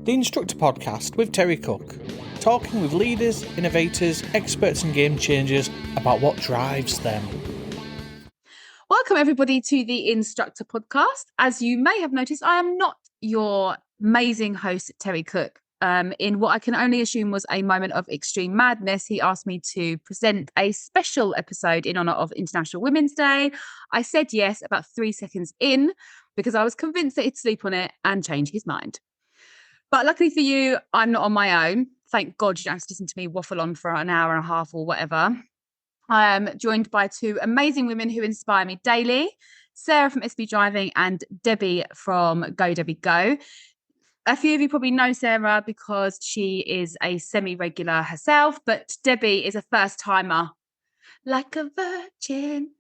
The Instructor Podcast with Terry Cook, talking with leaders, innovators, experts and game changers about what drives them. Welcome everybody to the Instructor Podcast. As you may have noticed, I am not your amazing host, Terry Cook. In what I can only assume was a moment of extreme madness, he asked me to present a special episode in honour of International Women's Day. I said yes about 3 seconds in because I was convinced that he'd sleep on it and change his mind. But luckily for you, I'm not on my own. Thank God you don't have to listen to me waffle on for an hour and a half or whatever. I am joined by two amazing women who inspire me daily, Sarah from SB Driving and Debbie from Go Debbie Go. A few of you probably know Sarah because she is a semi-regular herself, but Debbie is a first-timer. Like a virgin.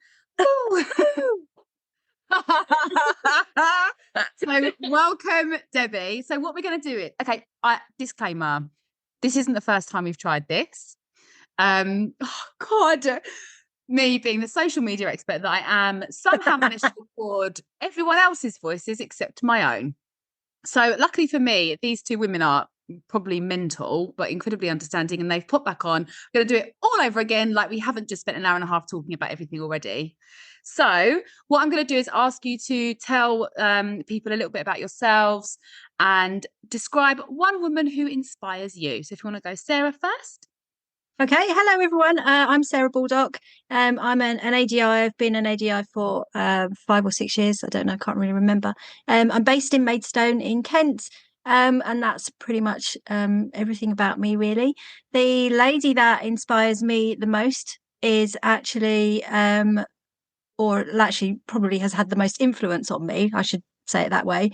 So welcome, Debbie. So what we're going to do is, okay, disclaimer, this isn't the first time we've tried this. Oh God, me being the social media expert that I am, somehow managed to record everyone else's voices except my own. So luckily for me, these two women are probably mental, but incredibly understanding, and they've put back on. We're going to do it all over again, like we haven't just spent an hour and a half talking about everything already. So what I'm going to do is ask you to tell people a little bit about yourselves and describe one woman who inspires you. So if you want to go, Sarah, first. Okay, hello everyone. I'm Sarah Baldock. I'm an ADI. I've been an ADI for 5 or 6 years. I don't know, I can't really remember. I'm based in Maidstone in Kent, and that's pretty much everything about me, really. The lady that inspires me the most is actually, probably has had the most influence on me, I should say it that way,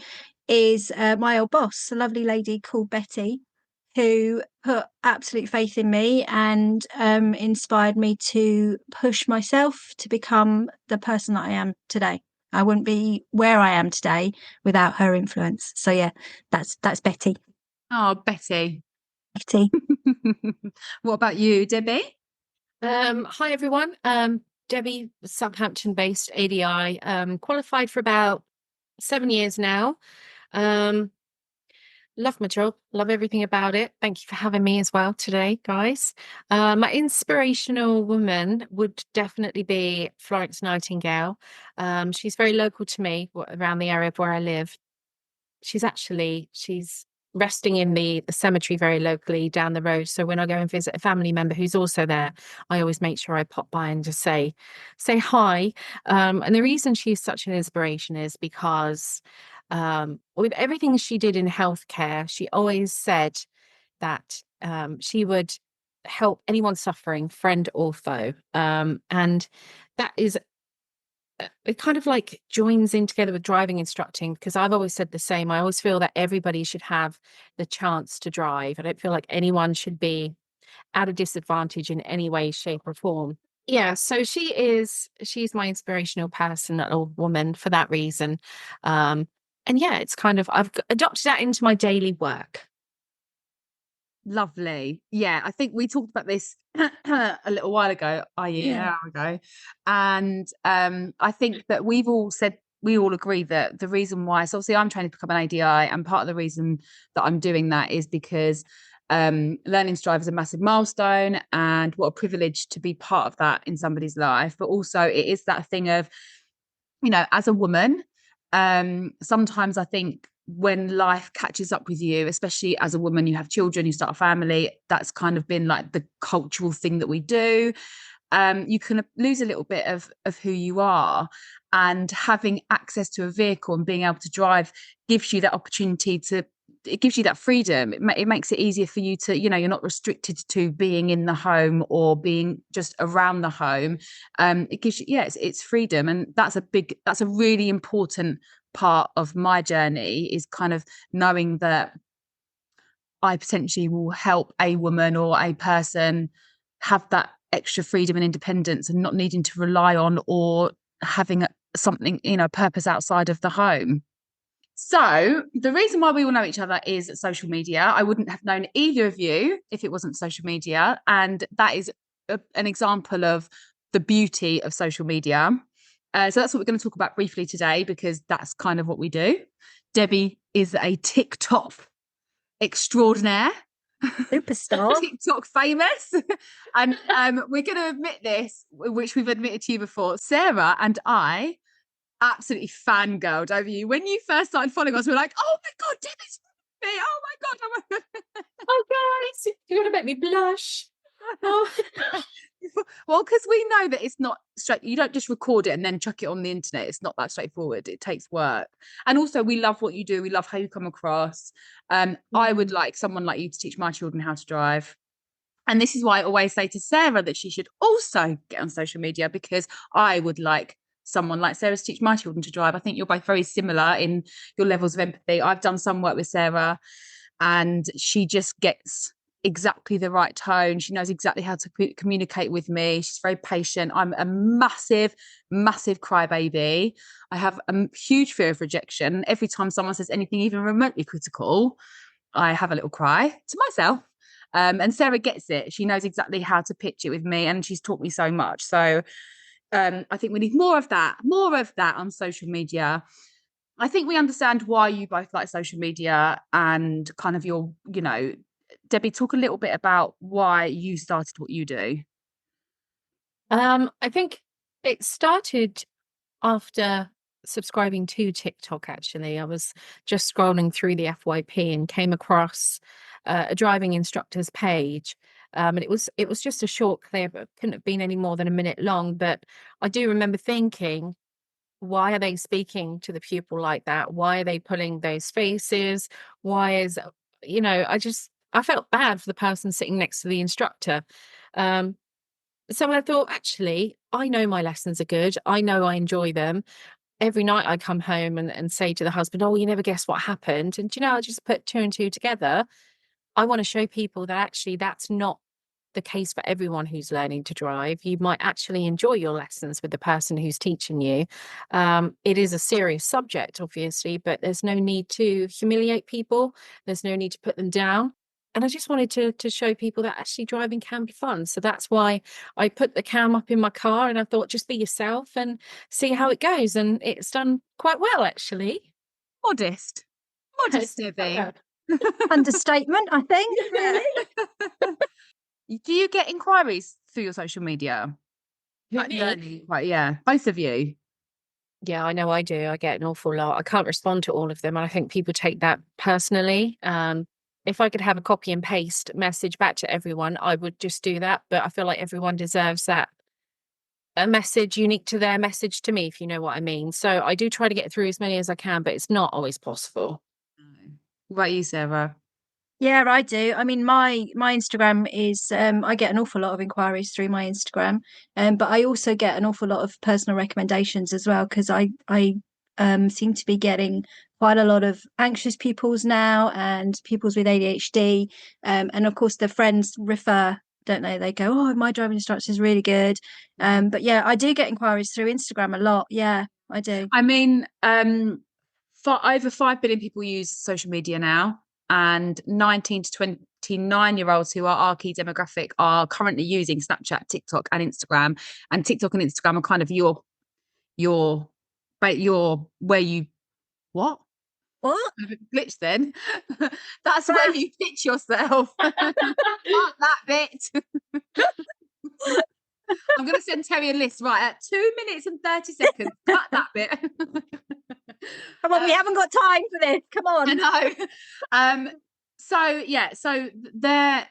is my old boss, a lovely lady called Betty, who put absolute faith in me and inspired me to push myself to become the person that I am today. I wouldn't be where I am today without her influence. So yeah, that's Betty. Oh, Betty. Betty. What about you, Debbie? Hi everyone. Debbie, Southampton-based ADI, qualified for about 7 years now. Love my job, love everything about it. Thank you for having me as well today, guys. My inspirational woman would definitely be Florence Nightingale. She's very local to me, around the area of where I live. She's resting in the cemetery very locally down the road. So when I go and visit a family member who's also there, I always make sure I pop by and just say hi. And the reason she's such an inspiration is because with everything she did in healthcare, she always said that she would help anyone suffering, friend or foe. And that is, it kind of like joins in together with driving instructing, because I've always said the same. I always feel that everybody should have the chance to drive. I don't feel like anyone should be at a disadvantage in any way, shape or form. Yeah, so she's my inspirational person or woman for that reason. And yeah, it's kind of, I've adopted that into my daily work. Lovely. Yeah, I think we talked about this a little while ago, an hour ago. And I think that we all agree that the reason why, so obviously I'm trying to become an ADI, and part of the reason that I'm doing that is because learning to drive is a massive milestone, and what a privilege to be part of that in somebody's life. But also it is that thing of, as a woman, sometimes I think when life catches up with you, especially as a woman, you have children, you start a family, that's kind of been like the cultural thing that we do. You can lose a little bit of who you are, and having access to a vehicle and being able to drive gives you that opportunity it gives you that freedom. It makes it easier for you to, you're not restricted to being in the home or being just around the home. It gives you, it's freedom. And that's a really important part of my journey, is kind of knowing that I potentially will help a woman or a person have that extra freedom and independence, and not needing to rely on or having something, purpose outside of the home. So the reason why we all know each other is social media. I wouldn't have known either of you if it wasn't social media. And that is an example of the beauty of social media. So that's what we're going to talk about briefly today, because that's kind of what we do. Debbie is a TikTok extraordinaire. Superstar. TikTok famous. And we're going to admit this, which we've admitted to you before. Sarah and I absolutely fangirled over you. When you first started following us, we were like, oh my God, Debbie's me. Oh my God. Oh my God. Oh, guys, you're going to make me blush. Oh. Well, because we know that it's not straight. You don't just record it and then chuck it on the internet. It's not that straightforward. It takes work. And also, we love what you do. We love how you come across. I would like someone like you to teach my children how to drive. And this is why I always say to Sarah that she should also get on social media, because I would like someone like Sarah to teach my children to drive. I think you're both very similar in your levels of empathy. I've done some work with Sarah, and she just gets exactly the right tone. She knows exactly how to communicate with me. She's very patient. I'm a massive crybaby. I have a huge fear of rejection. Every time someone says anything even remotely critical, I have a little cry to myself. And Sarah gets it. She knows exactly how to pitch it with me, and she's taught me so much. So I think we need more of that on social media. I think we understand why you both like social media and kind of your, Debbie, talk a little bit about why you started what you do. I think it started after subscribing to TikTok. Actually, I was just scrolling through the FYP and came across a driving instructor's page. And it was just a short clip. It couldn't have been any more than a minute long, but I do remember thinking, why are they speaking to the pupil like that? Why are they pulling those faces? Why is, I felt bad for the person sitting next to the instructor. So I thought, actually, I know my lessons are good. I know I enjoy them. Every night I come home and say to the husband, oh, you never guess what happened. And, I just put two and two together. I want to show people that actually that's not the case for everyone who's learning to drive. You might actually enjoy your lessons with the person who's teaching you. It is a serious subject, obviously, but there's no need to humiliate people. There's no need to put them down. And I just wanted to show people that actually driving can be fun. So that's why I put the cam up in my car, and I thought, just be yourself and see how it goes. And it's done quite well, actually. Modest, Debbie. Understatement, I think. Really. Do you get inquiries through your social media? Yeah, both of you. Yeah, I know I do. I get an awful lot. I can't respond to all of them. And I think people take that personally. If I could have a copy and paste message back to everyone, I would just do that. But I feel like everyone deserves that. A message unique to their message to me, if you know what I mean. So I do try to get through as many as I can, but it's not always possible. What about you, Sarah? Yeah, I do. I mean, my Instagram is I get an awful lot of inquiries through my Instagram, but I also get an awful lot of personal recommendations as well, because I seem to be getting quite a lot of anxious pupils now and pupils with ADHD, and of course the friends refer, don't they? They go, oh, my driving instructor is really good. But yeah, I do get inquiries through Instagram a lot. Yeah, I do. I mean, over 5 billion people use social media now, and 19 to 29-year-olds who are our key demographic are currently using Snapchat, TikTok, and Instagram. And TikTok and Instagram are kind of where you what? What? Glitch then. That's where you pitch yourself. That bit. I'm going to send Terry a list right at 2 minutes and 30 seconds. Cut that bit. Come on, we haven't got time for this. Come on. I know. So there,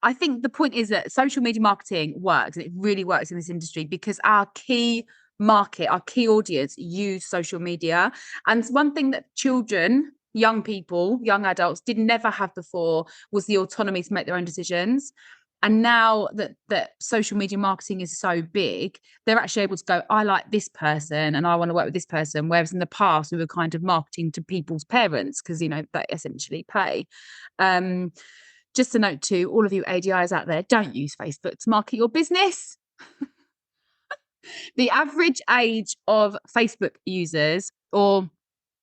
I think the point is that social media marketing works, and it really works in this industry because our key market, our key audience use social media. And one thing that children, young people, young adults never have before was the autonomy to make their own decisions. And now that social media marketing is so big, they're actually able to go, I like this person and I want to work with this person. Whereas in the past, we were kind of marketing to people's parents because, they essentially pay. Just a note to all of you ADIs out there, don't use Facebook to market your business. The average age of Facebook users, or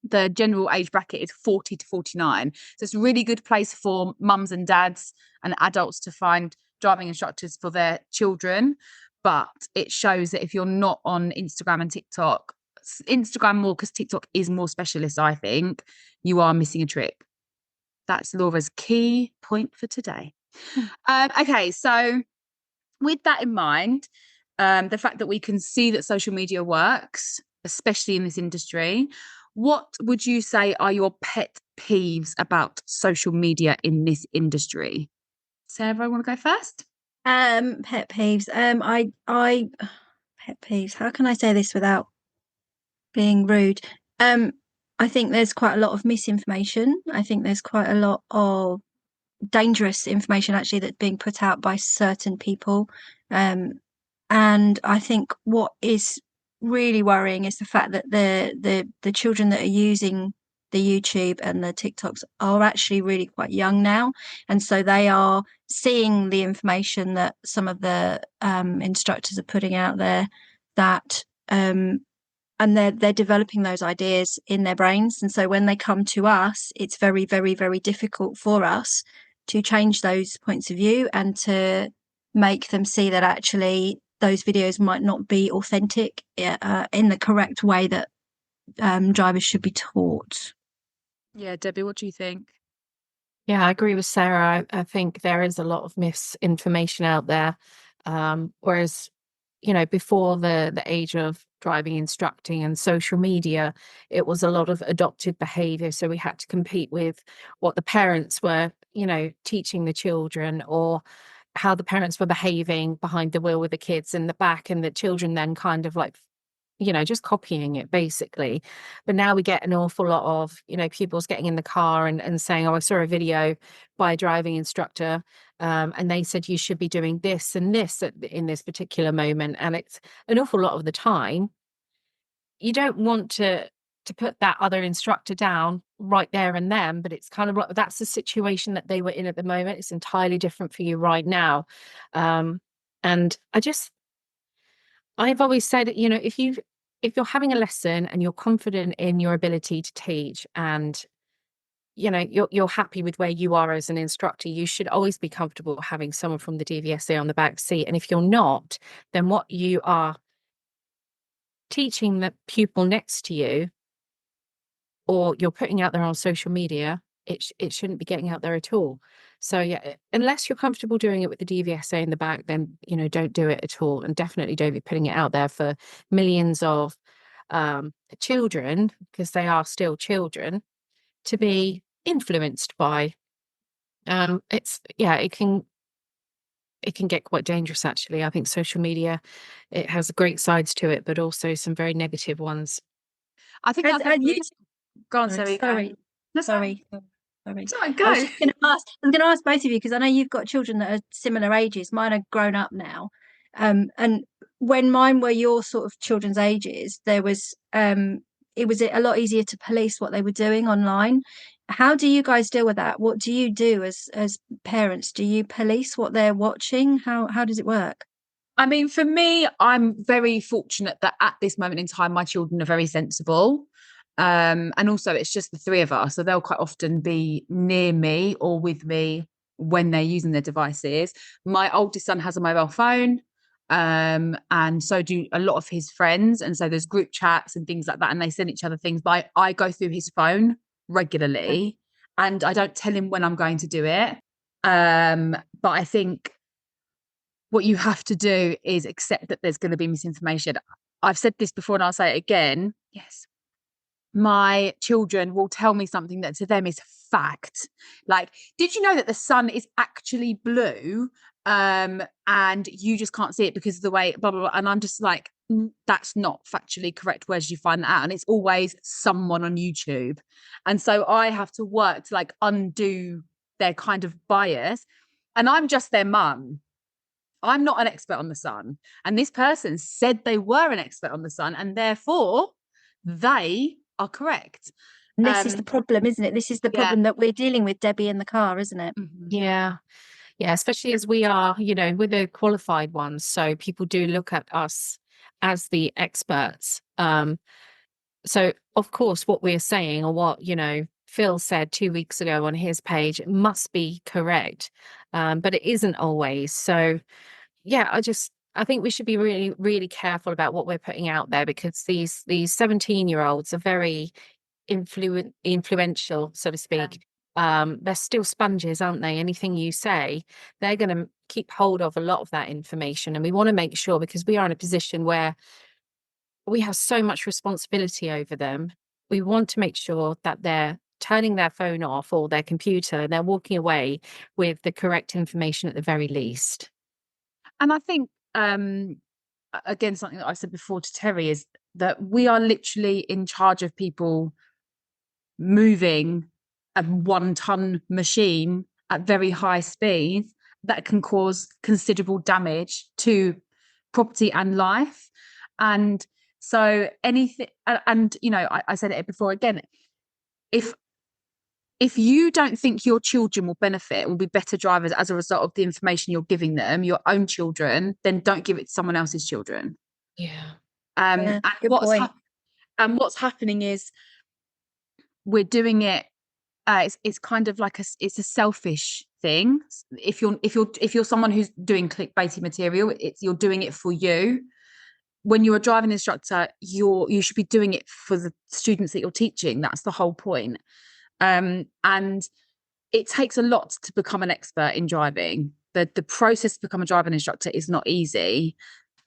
the general age bracket, is 40 to 49. So it's a really good place for mums and dads and adults to find driving instructors for their children. But it shows that if you're not on Instagram and TikTok, Instagram more because TikTok is more specialist, I think, you are missing a trick. That's Laura's key point for today. Okay, so with that in mind, the fact that we can see that social media works, especially in this industry, what would you say are your pet peeves about social media in this industry? Sarah, want to go first? Pet peeves. I pet peeves. How can I say this without being rude? I think there's quite a lot of misinformation. I think there's quite a lot of dangerous information actually that's being put out by certain people. And I think what is really worrying is the fact that the children that are using the YouTube and the TikToks are actually really quite young now, and so they are seeing the information that some of the instructors are putting out there, that and they're developing those ideas in their brains, and so when they come to us, it's very, very, very difficult for us to change those points of view and to make them see that actually those videos might not be authentic in the correct way that drivers should be taught. Yeah, Debbie, what do you think? Yeah, I agree with Sarah. I think there is a lot of misinformation out there. Whereas, before the age of driving instructing and social media, it was a lot of adopted behavior. So we had to compete with what the parents were, teaching the children, or how the parents were behaving behind the wheel with the kids in the back, and the children then kind of like, just copying it basically. But now we get an awful lot of, pupils getting in the car and saying, oh, I saw a video by a driving instructor, and they said you should be doing this and this in this particular moment. And it's an awful lot of the time, you don't want to put that other instructor down right there and then, but it's kind of like, that's the situation that they were in at the moment. It's entirely different for you right now. And I've always said, if you're having a lesson and you're confident in your ability to teach, and you're happy with where you are as an instructor, you should always be comfortable having someone from the DVSA on the back seat. And if you're not, then what you are teaching the pupil next to you, or you're putting out there on social media, it shouldn't be getting out there at all. So yeah, unless you're comfortable doing it with the DVSA in the back, then don't do it at all, and definitely don't be putting it out there for millions of children, because they are still children, to be influenced by. It can get quite dangerous actually. I think social media, it has great sides to it, but also some very negative ones. I think that's go on, Sarah. Sorry. Sorry, go. I was going to ask both of you, because I know you've got children that are similar ages. Mine are grown up now, and when mine were your sort of children's ages, there was it was a lot easier to police what they were doing online. How do you guys deal with that? What do you do as parents? Do you police what they're watching? How does it work? I mean, for me, I'm very fortunate that at this moment in time, my children are very sensible. And also it's just the three of us. So they'll quite often be near me or with me when they're using their devices. My oldest son has a mobile phone. And so do a lot of his friends. And so there's group chats and things like that. And they send each other things. But I go through his phone regularly, and I don't tell him when I'm going to do it. But I think what you have to do is accept that there's going to be misinformation. I've said this before and I'll say it again. Yes. My children will tell me something that to them is fact. Like, did you know that the sun is actually blue? And you just can't see it because of the way, blah, blah, blah. And I'm just like, that's not factually correct. Where did you find that out? And it's always someone on YouTube. And so I have to work to like undo their kind of bias. And I'm just their mum. I'm not an expert on the sun. And this person said they were an expert on the sun, and therefore they are correct. And this is the problem, isn't it? This is the problem that we're dealing with, Debbie, in the car, isn't it? Mm-hmm. Yeah. Yeah, especially as we are, we're the qualified ones. So people do look at us as the experts. So of course, what we're saying, or what, Phil said 2 weeks ago on his page, must be correct. But it isn't always. So yeah, I think we should be really, really careful about what we're putting out there, because these 17-year-olds are very influential, so to speak. they're still sponges, aren't they? Anything you say, they're going to keep hold of a lot of that information. And we want to make sure, because we are in a position where we have so much responsibility over them, we want to make sure that they're turning their phone off or their computer, and they're walking away with the correct information at the very least. And I think, again, something that I said before to Terry is that we are literally in charge of people moving a 1-ton machine at very high speed that can cause considerable damage to property and life. And so anything, and you know, I said it before again, if you don't think your children will benefit, will be better drivers as a result of the information you're giving them, your own children, then don't give it to someone else's children. Yeah. Yeah, good point. And what's happening is we're doing it. It's kind of like it's a selfish thing. If you're someone who's doing clickbaity material, you're doing it for you. When you're a driving instructor, you should be doing it for the students that you're teaching. That's the whole point. And it takes a lot to become an expert in driving. The process to become a driving instructor is not easy.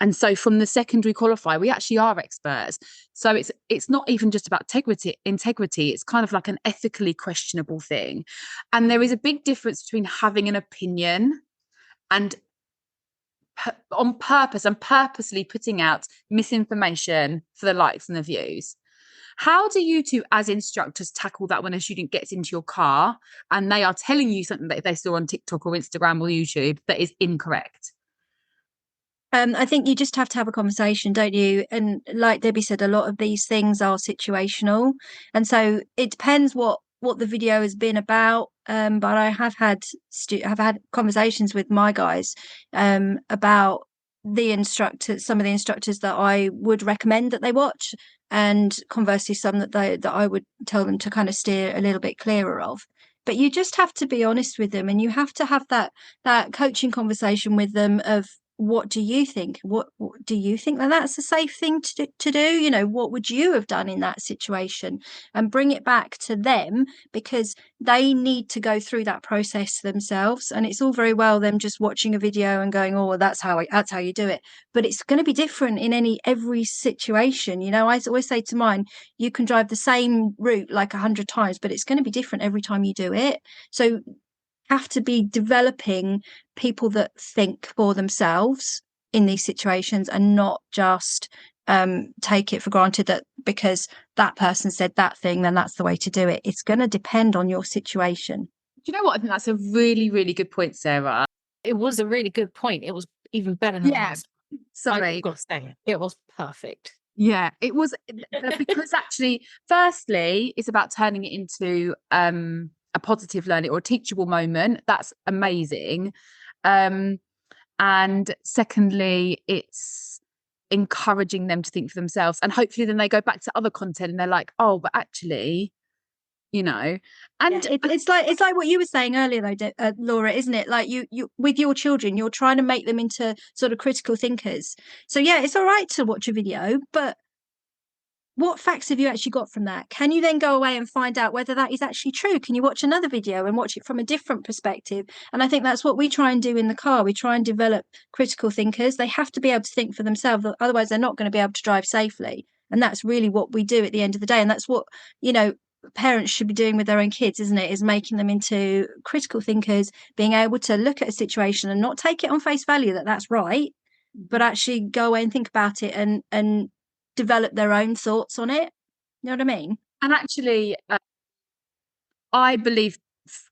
And so from the secondary qualifier, we actually are experts. So it's not even just about integrity. It's kind of like an ethically questionable thing. And there is a big difference between having an opinion and on purpose and purposely putting out misinformation for the likes and the views. How do you two as instructors tackle that when a student gets into your car and they are telling you something that they saw on TikTok or Instagram or YouTube that is incorrect? I think you just have to have a conversation, don't you? And like Debbie said, a lot of these things are situational, and so it depends what the video has been about. But I have had conversations with my guys about the instructors, some of the instructors that I would recommend that they watch, and conversely some that I would tell them to kind of steer a little bit clearer of. But you just have to be honest with them, and you have to have that coaching conversation with them of, what do you think? What do you think that that's a safe thing to do? You know, what would you have done in that situation? And bring it back to them, because they need to go through that process themselves. And it's all very well them just watching a video and going, oh, well, that's how you do it. But it's going to be different in every situation. You know, I always say to mine, you can drive the same route like 100 times, but it's going to be different every time you do it. So have to be developing people that think for themselves in these situations, and not just take it for granted that because that person said that thing, then that's the way to do it. It's going to depend on your situation. Do you know what? I think that's a really, really good point, Sarah. It was a really good point. It was even better than last. Sorry. I've got to say, it was perfect. Yeah, it was, because actually, firstly, it's about turning it into a positive learning or a teachable moment. That's amazing. And secondly, it's encouraging them to think for themselves, and hopefully then they go back to other content and they're like, oh, but actually, you know. And yeah, it's like what you were saying earlier though, Laura, isn't it? Like you with your children, you're trying to make them into sort of critical thinkers. So yeah, it's all right to watch a video, but what facts have you actually got from that? Can you then go away and find out whether that is actually true? Can you watch another video and watch it from a different perspective? And I think that's what we try and do in the car. We try and develop critical thinkers. They have to be able to think for themselves, otherwise they're not going to be able to drive safely. And that's really what we do at the end of the day. And that's what, you know, parents should be doing with their own kids, isn't it? Is making them into critical thinkers, being able to look at a situation and not take it on face value that that's right, but actually go away and think about it and develop their own thoughts on it. You know what I mean? And actually, I believe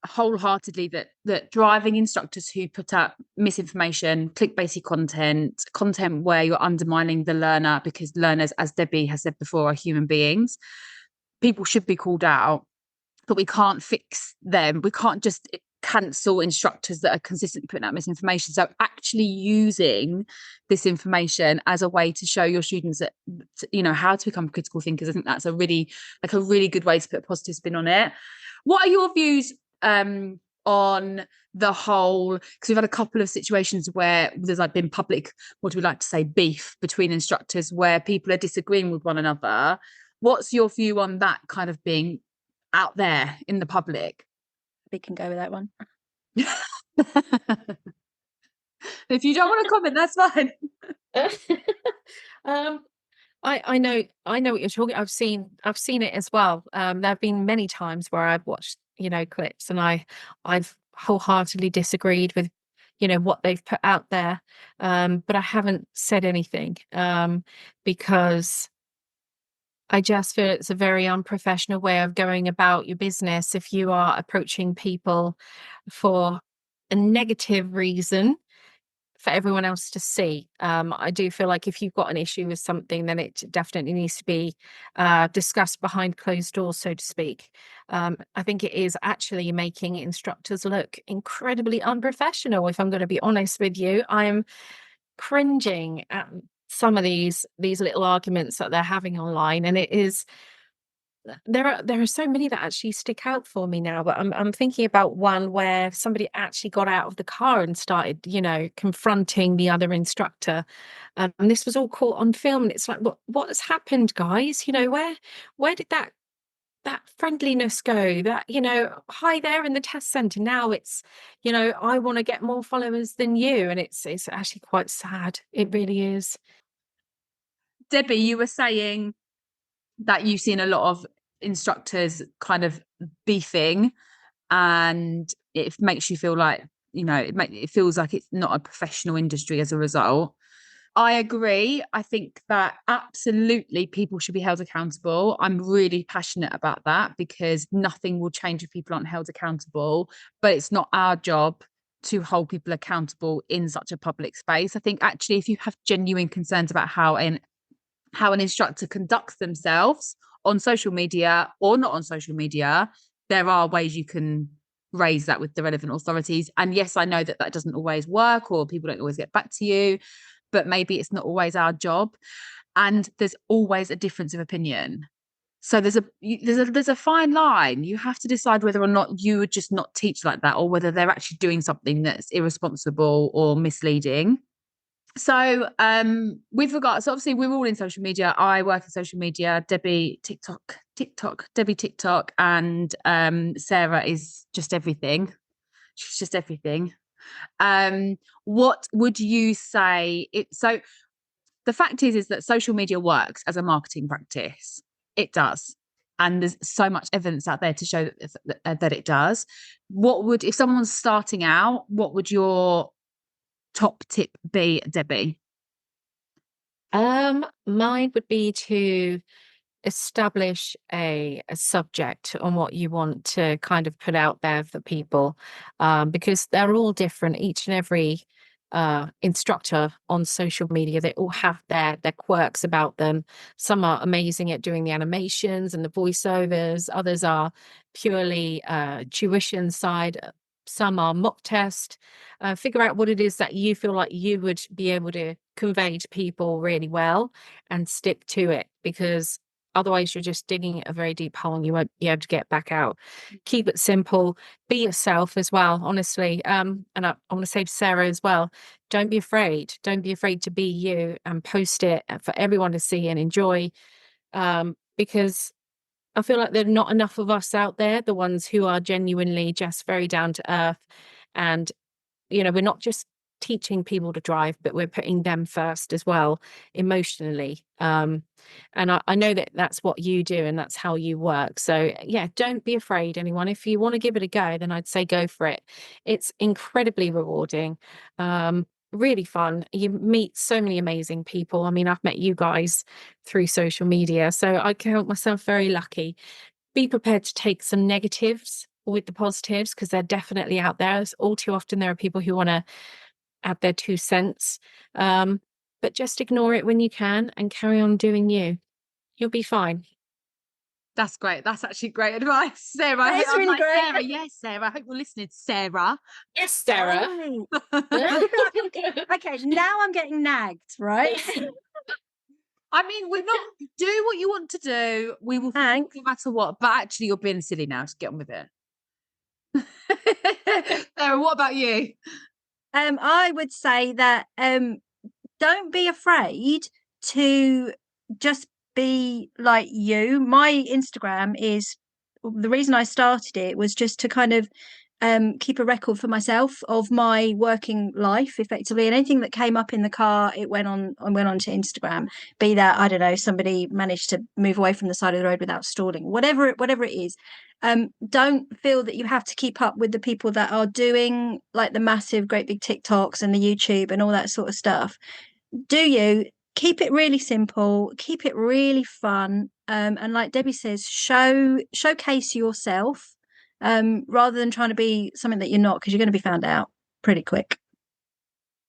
wholeheartedly that driving instructors who put out misinformation, clickbaity content where you're undermining the learner, because learners, as Debbie has said before, are human beings, people should be called out, but we can't fix them. We can't just cancel instructors that are consistently putting out misinformation. So actually using this information as a way to show your students that, you know, how to become critical thinkers, I think that's a really good way to put a positive spin on it. What are your views on the whole, because we've had a couple of situations where there's like been public, what do we like to say, beef between instructors where people are disagreeing with one another. What's your view on that kind of being out there in the public? We can go with that one. If you don't want to comment, that's fine. um, I know what you're talking. I've seen it as well. There have been many times where I've watched, clips, and I've wholeheartedly disagreed with, what they've put out there. But I haven't said anything, because I just feel it's a very unprofessional way of going about your business if you are approaching people for a negative reason for everyone else to see. I do feel like if you've got an issue with something, then it definitely needs to be discussed behind closed doors, so to speak. I think it is actually making instructors look incredibly unprofessional. If I'm going to be honest with you, I'm cringing at some of these little arguments that they're having online, and it is there are so many that actually stick out for me now, but I'm thinking about one where somebody actually got out of the car and started, confronting the other instructor. And this was all caught on film, and it's like, what has happened, guys? Where did that friendliness go? That, hi there in the test center. Now it's, I want to get more followers than you. And it's actually quite sad. It really is. Debbie, you were saying that you've seen a lot of instructors kind of beefing, and it makes you feel like, it feels like it's not a professional industry as a result. I agree. I think that absolutely people should be held accountable. I'm really passionate about that, because nothing will change if people aren't held accountable, but it's not our job to hold people accountable in such a public space. I think actually, if you have genuine concerns about how an instructor conducts themselves on social media or not on social media, there are ways you can raise that with the relevant authorities. And yes, I know that doesn't always work, or people don't always get back to you, but maybe it's not always our job. And there's always a difference of opinion. So there's a fine line. You have to decide whether or not you would just not teach like that, or whether they're actually doing something that's irresponsible or misleading. So with regards, so obviously we're all in social media. I work in social media. Debbie TikTok, and Sarah is just everything. She's just everything. What would you say? So the fact is that social media works as a marketing practice. It does. And there's so much evidence out there to show that it does. If someone's starting out, what would your top tip be, Debbie? Mine would be to establish a subject on what you want to kind of put out there for people, because they're all different. Each and every instructor on social media, they all have their quirks about them. Some are amazing at doing the animations and the voiceovers. Others are purely tuition side. Some are mock test. Figure out what it is that you feel like you would be able to convey to people really well, and stick to it, because otherwise you're just digging a very deep hole and you won't be able to get back out. Keep it simple. Be yourself as well, honestly. And I want to say to Sarah as well, don't be afraid. Don't be afraid to be you, and post it for everyone to see and enjoy, because I feel like there are not enough of us out there, the ones who are genuinely just very down to earth. And, we're not just teaching people to drive, but we're putting them first as well, emotionally. And I know that that's what you do, and that's how you work. So yeah, don't be afraid, anyone. If you want to give it a go, then I'd say go for it. It's incredibly rewarding. Really fun. You meet so many amazing people. I mean, I've met you guys through social media, so I count myself very lucky. Be prepared to take some negatives with the positives, because they're definitely out there. All too often there are people who want to add their 2 cents, but just ignore it when you can and carry on doing you. You'll be fine. That's great. That's actually great advice, Sarah. That is really great. Sarah, yes, Sarah. I hope you're listening, Sarah. Yes, Sarah. Okay, now I'm getting nagged, right? I mean, we're not do what you want to do. We will thank no matter what. But actually, you're being silly now. Just get on with it. Sarah, what about you? I would say that don't be afraid to just be like you. My Instagram is the reason I started it was just to kind of keep a record for myself of my working life effectively, and anything that came up in the car, it went on to Instagram. Be that, I don't know, somebody managed to move away from the side of the road without stalling, whatever it is. Don't feel that you have to keep up with the people that are doing like the massive great big TikToks and the YouTube and all that sort of stuff. Do you keep it really simple, keep it really fun, and like Debbie says, showcase yourself, rather than trying to be something that you're not, because you're going to be found out pretty quick.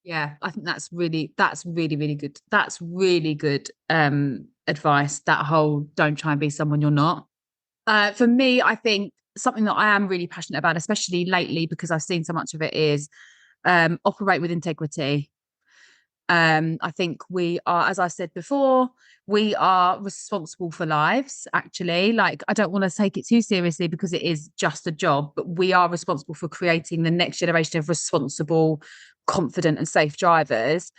Yeah, I think that's really good. That's really good advice, that whole don't try and be someone you're not. For me, I think something that I am really passionate about, especially lately because I've seen so much of it, is operate with integrity. I think we are, as I said before, we are responsible for lives, actually. Like, I don't want to take it too seriously because it is just a job, but we are responsible for creating the next generation of responsible, confident and safe drivers.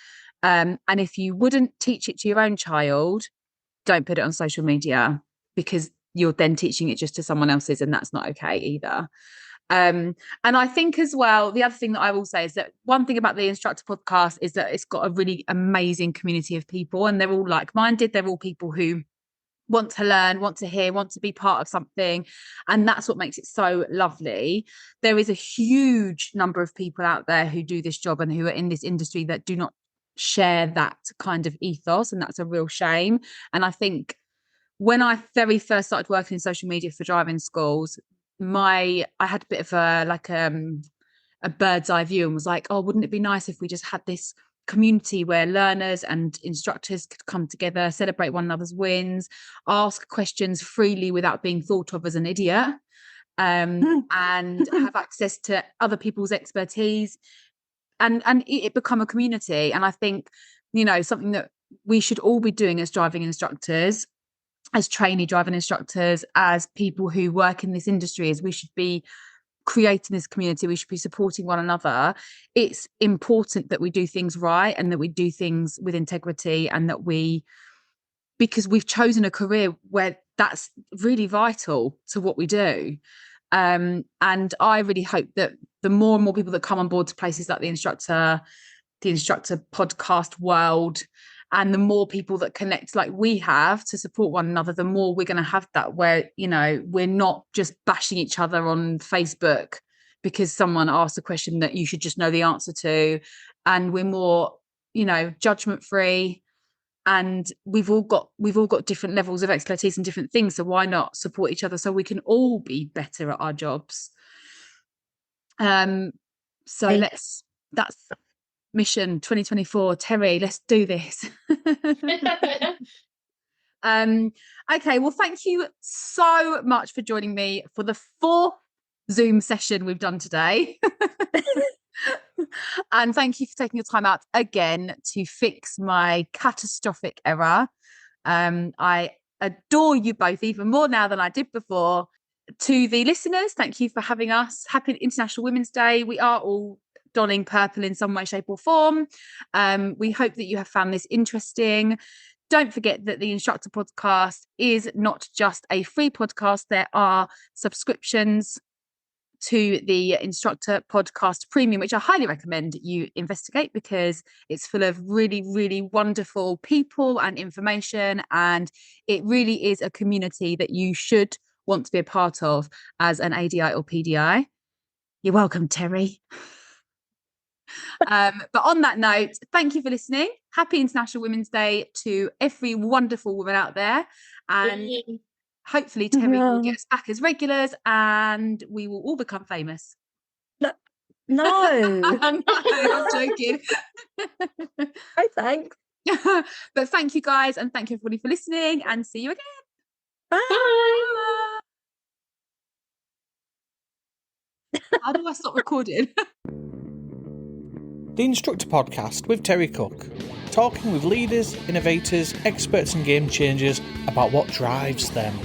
And if you wouldn't teach it to your own child, don't put it on social media, because you're then teaching it just to someone else's, and that's not okay either. And I think as well, the other thing that I will say is that one thing about the Instructor podcast is that it's got a really amazing community of people, and they're all like-minded. They're all people who want to learn, want to hear, want to be part of something, and that's what makes it so lovely. There is a huge number of people out there who do this job and who are in this industry that do not share that kind of ethos, and that's a real shame. And I think when I very first started working in social media for driving schools, I had a bit of a bird's eye view and was like, oh, wouldn't it be nice if we just had this community where learners and instructors could come together, celebrate one another's wins, ask questions freely without being thought of as an idiot, and have access to other people's expertise, and it become a community. And I think, you know, something that we should all be doing as driving instructors, as trainee driving instructors, as people who work in this industry, is we should be creating this community. We should be supporting one another. It's important that we do things right and that we do things with integrity, and that because we've chosen a career where that's really vital to what we do. And I really hope that the more and more people that come on board to places like the instructor podcast world, and the more people that connect like we have to support one another, the more we're going to have that, where, you know, we're not just bashing each other on Facebook because someone asked a question that you should just know the answer to, and we're more, you know, judgment free, and we've all got different levels of expertise and different things, so why not support each other so we can all be better at our jobs. That's mission 2024. Terry, let's do this. Okay, well, thank you so much for joining me for the 4th Zoom session we've done today. And thank you for taking your time out again to fix my catastrophic error. I adore you both even more now than I did before. To the listeners, thank you for having us. Happy International Women's Day. We are all donning purple in some way, shape or form. We hope that you have found this interesting. Don't forget that the Instructor podcast is not just a free podcast. There are subscriptions to the Instructor podcast premium, which I highly recommend you investigate, because it's full of really, really wonderful people and information, and it really is a community that you should want to be a part of as an ADI or PDI. You're welcome, Terry. But on that note, thank you for listening. Happy International Women's Day to every wonderful woman out there, and hopefully Terry will get us back as regulars and we will all become famous. No. I'm joking. Oh, thanks. But thank you guys, and thank you everybody for listening, and see you again. Bye. Bye. How do I stop recording? The Instructor Podcast with Terry Cook, talking with leaders, innovators, experts and game changers about what drives them.